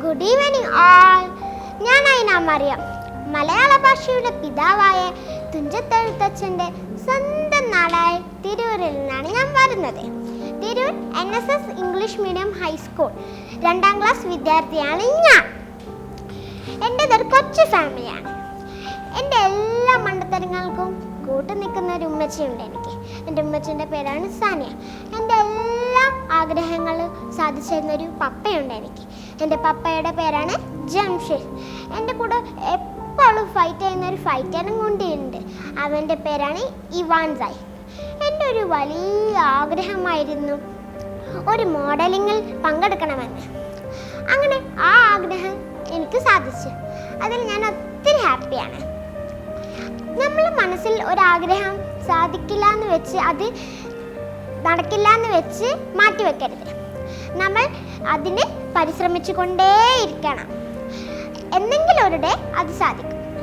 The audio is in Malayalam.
ഗുഡ് ഈവനിങ് ആൾ. ഞാൻ ഐന മറിയം. മലയാള ഭാഷയുടെ പിതാവായ തുഞ്ചത്തെഴുത്തച്ഛൻ്റെ സ്വന്തം നാടായ തിരൂരിൽ നിന്നാണ് ഞാൻ വരുന്നത്. Tirur NSS English medium high school 2ാം class വിദ്യാർത്ഥിയാണ് ഞാൻ. എൻ്റെതൊരു കൊച്ചു ഫാമിലിയാണ്. എൻ്റെ എല്ലാ മണ്ടത്തരങ്ങൾക്കും കൂട്ടു നിൽക്കുന്ന ഒരു ഉമ്മച്ചിയുണ്ട് എനിക്ക്. എൻ്റെ ഉമ്മച്ചിൻ്റെ പേരാണ് സാനിയ. എൻ്റെ എല്ലാ ആഗ്രഹങ്ങളും സാധിച്ചു തരുന്നൊരു പപ്പയുണ്ട് എനിക്ക്. എൻ്റെ പപ്പയുടെ പേരാണ് ജംഷീദ്. എൻ്റെ കൂടെ എപ്പോഴും ഫൈറ്റ് ചെയ്യുന്നൊരു ഫൈറ്ററും കൊണ്ടുണ്ട്. അവൻ്റെ പേരാണ് ഇവാൻ സായി. എൻ്റെ ഒരു വലിയ ആഗ്രഹമായിരുന്നു ഒരു മോഡലിങ്ങിൽ പങ്കെടുക്കണമെന്ന്. അങ്ങനെ ആ ആഗ്രഹം എനിക്ക് സാധിച്ചു. അതിൽ ഞാൻ ഒത്തിരി ഹാപ്പിയാണ്. നമ്മൾ മനസ്സിൽ ഒരാഗ്രഹം സാധിക്കില്ല എന്ന് വെച്ച് അത് നടക്കില്ല എന്ന് വെച്ച് മാറ്റിവെക്കരുത്. നമ്മൾ അതിന് പരിശ്രമിച്ചു കൊണ്ടേയിരിക്കണം. എന്തെങ്കിലും ഒരു ഡേ അത് സാധിക്കും.